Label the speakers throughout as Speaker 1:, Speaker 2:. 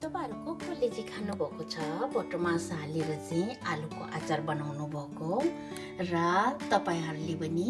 Speaker 1: तपाईहरुको कसले चाहिँ खानुभएको छ बटर मास हालेर चाहिँ आलुको अचार बनाउनु भएको र तपाईहरुले पनि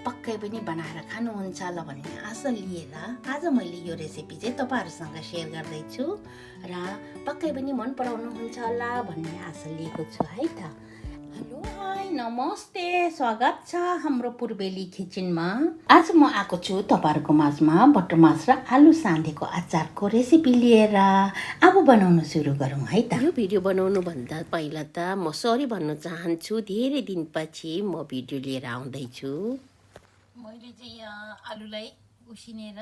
Speaker 1: पक्कै पनि बनाएर खानुहुन्छ ल भन्ने आशा लिएर आज मैले यो रेसिपी चाहिँ तपाईहरुसँग शेयर गर्दै छु र पक्कै पनि मन पराउनुहुन्छ होला भन्ने आशा लिएको छु है त। हेलो हाय नमस्ते, स्वागत छ हाम्रो पूर्वेली किचनमा। आज म आएको छु तपाईहरुको माझमा बटर मास र आलु साँधेको अचारको रेसिपी लिएर। अब बनाउन सुरु गरौँ है त।
Speaker 2: यो भिडियो बनाउनु भन्दा पहिला त म सरी भन्न चाहन्छु, धेरै दिनपछि म भिडियो लिएर आउँदै छु।
Speaker 1: मैले चाहिँ आलुलाई उसिनेर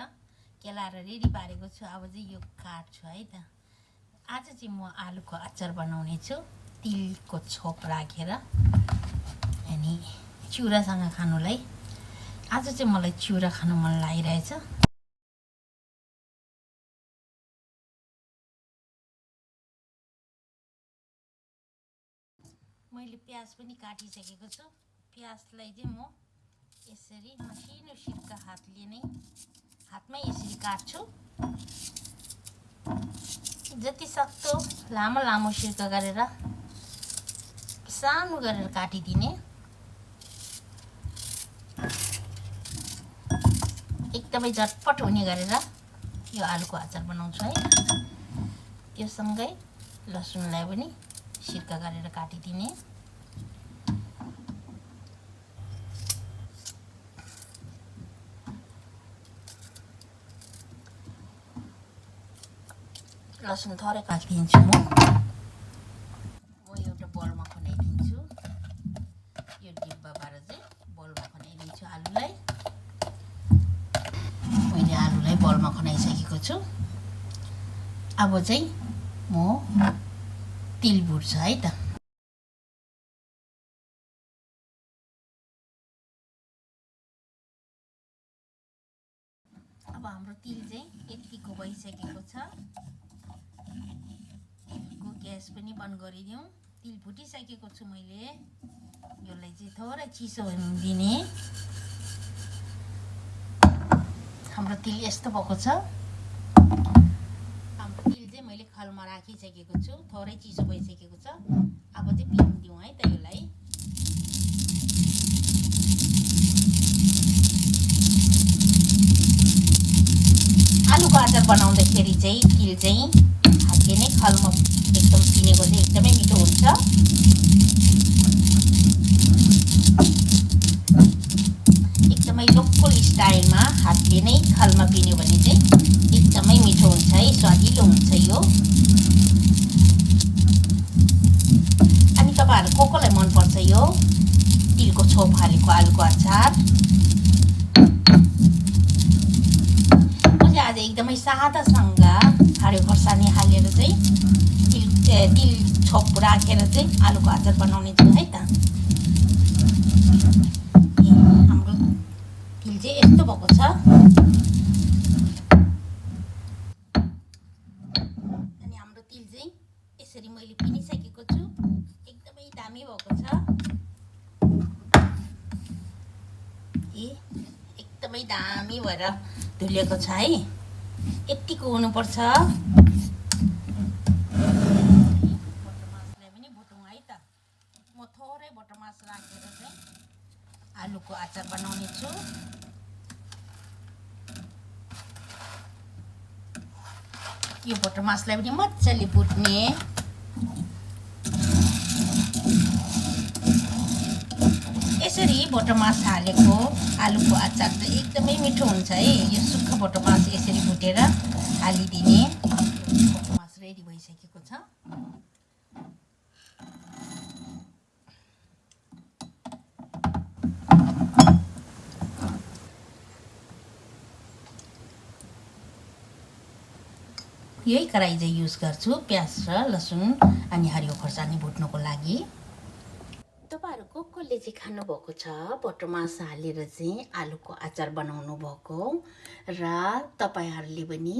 Speaker 1: केलाएर रेडी पारेको छु। अब चाहिँ यो काट्छु है त। आज चाहिँ म आलुको अचार बनाउने छु, तिलको छोप राखेर अनि चिउरासँग खानुलाई। आज चाहिँ मलाई चिउरा खानु मन लागिरहेछ। मैले प्याज पनि काटिसकेको छु। प्याजलाई चाहिँ म यसरी मसिनो सिर्का हातमै यसरी काट्छु। जति सक्दो लामो लामो सिर्का गरेर सानो गरेर काटिदिने। एकदमै झटपट हुने गरेर यो आलुको अचार बनाउँछु है। त्यो सँगै लसुनलाई पनि सिर्का गरेर काटिदिने। लसुन थोरै काटिदिन्छु म एउटा बोलमा खनाइदिन्छु। यो डिब्बाबाट चाहिँ बोलमा खनाइदिन्छु आलुलाई। मैले आलुलाई बोलमा खनाइसकेको छु। अब चाहिँ म तिल भुट्छु है त। अब हाम्रो तिल चाहिँ यतिको भइसकेको छ। तिलको ग्यास पनि बन्द गरिदिउँ। तिल भुटिसकेको छु मैले। यसलाई चाहिँ थोरै चिसो दिने। हाम्रो तिल यस्तो भएको छ। हाम्रो तिल चाहिँ मैले खलमा राखिसकेको छु, थोरै चिसो भइसकेको छ। अब चाहिँ पिन्दिउँ है त यसलाई। आलुको अचार बनाउँदाखेरि चाहिँ तिल चाहिँ हातले नै खलमा एकदम पिनेको चाहिँ एकदमै मिठो हुन्छ। एकदमै लोकल स्टाइलमा हातले नै खलमा पिन्यो भने चाहिँ एकदमै मिठो हुन्छ है, स्वादिलो हुन्छ यो। अनि तपाईहरु कसलाई मनपर्छ यो तिलको छोप हालेको आलुको अचार? आज एकदमै सादासँग हरियो खोर्सानी हालेर चाहिँ तिल छोप राखेर चाहिँ आलुको अचार बनाउने छु है त। हाम्रो तिल चाहिँ यस्तो भएको छ। अनि हाम्रो तिल चाहिँ यसरी मैले पिनिसकेको छु। एकदमै दामी भएको छ। एकदमै दामी भएर धुलेको छ है। यतिको हुनुपर्छ। बटर मासलाई पनि भुटौँ है त। म थोरै बटर मास राखेर चाहिँ आलुको अचार बनाउने छु। यो बटर मासलाई पनि मजाले भुट्ने। यसरी बटर मास हालेको आलुको अचार चाहिँ एकदमै मिठो हुन्छ है। यो सुक्खा बटर मास यसरी भुटेर हालिदिने। बटर मास रेडी भइसकेको छ। यही कराई चाहिँ युज गर्छु प्याज र लसुन अनि हरियो खोर्सानी भुट्नको लागि। तपाईहरुको कसले चाहिँ खानुभएको छ बटर मास हालेर चाहिँ आलुको अचार बनाउनु भएको र तपाईहरुले पनि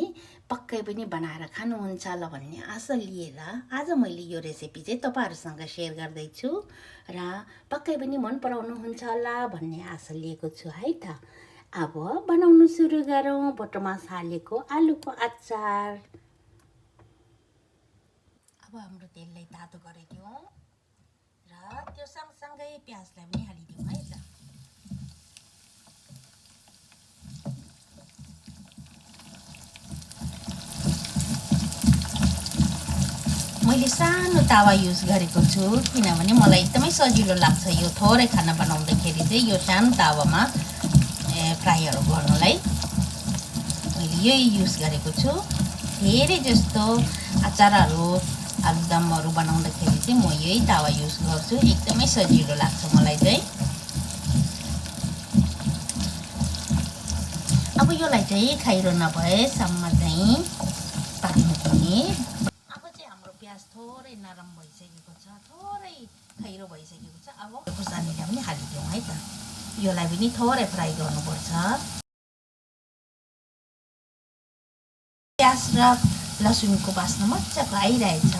Speaker 1: पक्कै पनि बनाएर खानुहुन्छ ल भन्ने आशा लिएर आज मैले यो रेसिपी चाहिँ तपाईहरुसँग शेयर गर्दै छु र पक्कै पनि मन पराउनुहुन्छ होला भन्ने आशा लिएको छु है त। अब बनाउन सुरु गरौँ बटर मास हालेको आलुको अचार। अब हाम्रो तेललाई तातो गरिदिउँ र त्यो सँगसँगै प्याजलाई पनि हालिदिउँ है त। मैले सानो तावा युज गरेको छु किनभने मलाई एकदमै सजिलो लाग्छ यो थोरै खाना बनाउँदाखेरि चाहिँ यो सानो तावामा फ्राईहरू गर्नुलाई। मैले यही युज गरेको छु। धेरै जस्तो अचारहरू आलुदमहरू बनाउँदाखेरि चाहिँ म यही तावा युज गर्छु, एकदमै सजिलो लाग्छ मलाई चाहिँ। अब योलाई चाहिँ खैरो नभएसम्म चाहिँ पाक्नु दिने। अब चाहिँ हाम्रो प्याज थोरै नरम भइसकेको छ, थोरै खैरो भइसकेको छ। अब खुर्सानीलाई पनि हालिदिउँ है त। योलाई पनि थोरै फ्राई गर्नुपर्छ। प्याज र लसुनको बास्ना मजाको आइरहेछ।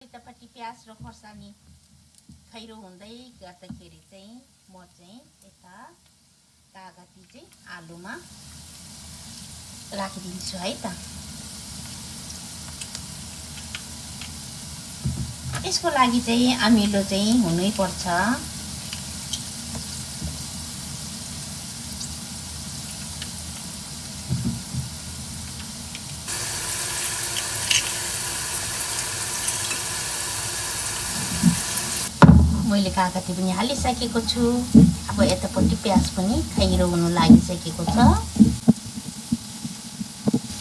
Speaker 1: यतापट्टि प्याज र खोर्सानी खैरो हुँदै गर्दाखेरि चाहिँ म चाहिँ यता कागती चाहिँ आलुमा राखिदिन्छु है त। यसको लागि चाहिँ अमिलो चाहिँ हुनै पर्छ। मैले कागती पनि हालिसकेको छु। अब यतापट्टि प्याज पनि खैरो हुनु लागिसकेको छ।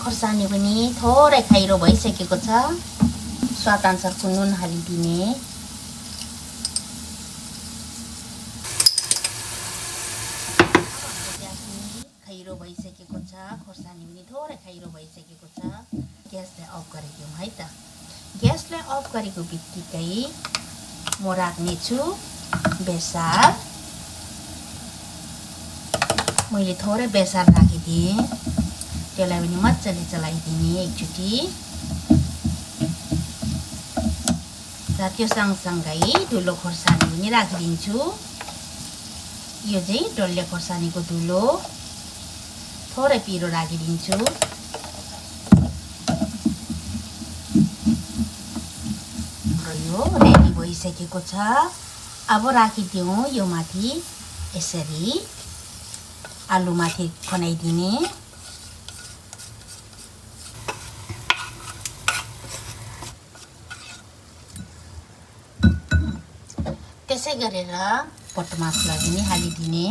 Speaker 1: खोर्सानी पनि थोरै खैरो भइसकेको छ। स्वाद अनुसारको नुन हालिदिने। प्याज पनि खैरो भइसकेको छ, खोर्सानी पनि थोरै खैरो भइसकेको छ। ग्यासलाई अफ गरिदिउँ है त। ग्यासलाई अफ गरेको बित्तिकै म राख्नेछु बेसार। मैले थोरै बेसार राखिदिएँ, त्यसलाई पनि मजाले चलाइदिने एकचोटि। र त्यो सँगसँगै धुलो खोर्सानी पनि राखिदिन्छु। यो चाहिँ डल्ले खोर्सानीको धुलो, थोरै पिरो राखिदिन्छु। यो रेडी भइसकेको छ। अब राखिदिउँ यो माथि, यसरी आलुमाथि खनाइदिने। त्यसै गरेर पटमासलाई पनि हालिदिने।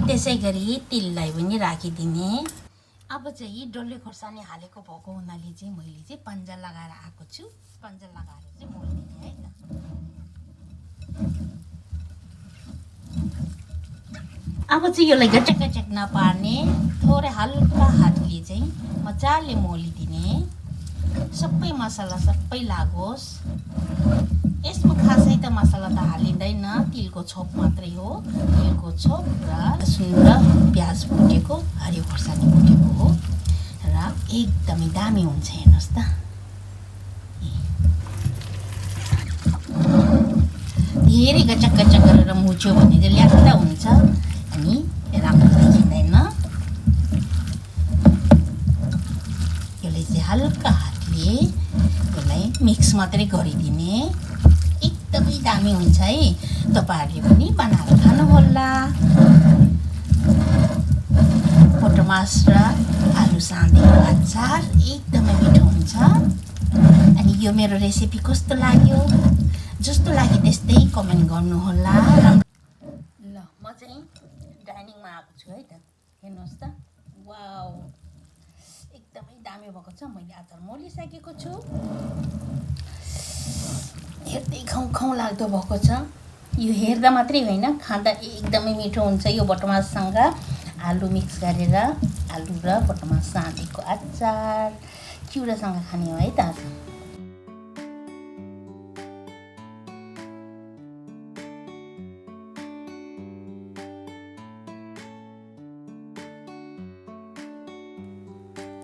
Speaker 1: त्यसै गरी तिललाई पनि राखिदिने। अब चाहिँ डल्ले खोर्सानी हालेको भएको हुनाले चाहिँ मैले चाहिँ पन्जा लगाएर आएको छु। पन्जा लगाएर चाहिँ मोल्दिने है त। अब चाहिँ यसलाई गचक गचक नपार्ने, थोरै हल्का हातले चाहिँ मजाले मोलिदिने। सबै मसला सबै लागोस्। यसमा खासै त मसला त हालिँदैन, तिलको छोप मात्रै हो। तिलको छोप र लसुन र प्याज भुटेको, हरियो खोर्सानी भुटेको हो र एकदमै दामी हुन्छ। हेर्नुहोस् त, धेरै गचक गचक गरेर मुछ्यो भने चाहिँ ल्याक्दा हुन्छ अनि राम्रो देखिँदैन। यसले चाहिँ हल्का हातले यसलाई मिक्स मात्रै गरिदिने। एकदमै दामी हुन्छ है। तपाईँहरूले पनि बनाएर खानुहोला। पटमास र आलु साँधेको अचार एकदमै मिठो हुन्छ। अनि यो मेरो रेसिपी कस्तो लाग्यो, जस्तो लाग्यो त्यस्तै कमेन्ट गर्नुहोला। ल म चाहिँ डाइनिङमा आएको छु है त। हेर्नुहोस् त, वाउ, एकदमै दामी भएको छ। मैले अचार मोलिसकेको छु। हेर्दै खाउँ खाउँ लाग्दो भएको छ। यो हेर्दा मात्रै होइन, खाँदा एकदमै मिठो हुन्छ। यो बटमाससँग आलु मिक्स गरेर, आलु र बटमास साँधेको अचार चिउरासँग खाने हो है त आज।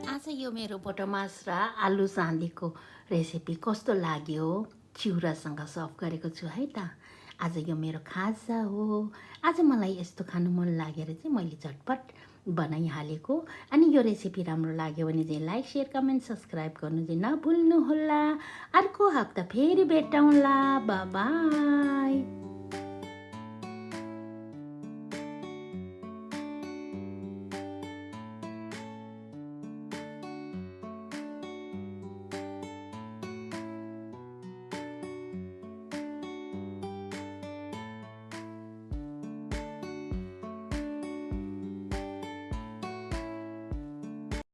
Speaker 1: आज यो मेरो बटमास र आलु साँधेको रेसिपी कस्तो लाग्यो, चिउरासँग सर्भ गरेको छु है त। आज यो मेरो खाजा हो। आज मलाई यस्तो खानु मन लागेर चाहिँ मैले झटपट बनाइहालेको। अनि यो रेसिपी राम्रो लाग्यो भने चाहिँ लाइक शेयर कमेन्ट सब्सक्राइब गर्नु चाहिँ नभुल्नुहोला। अर्को हप्ता फेरि भेटौँला। By by.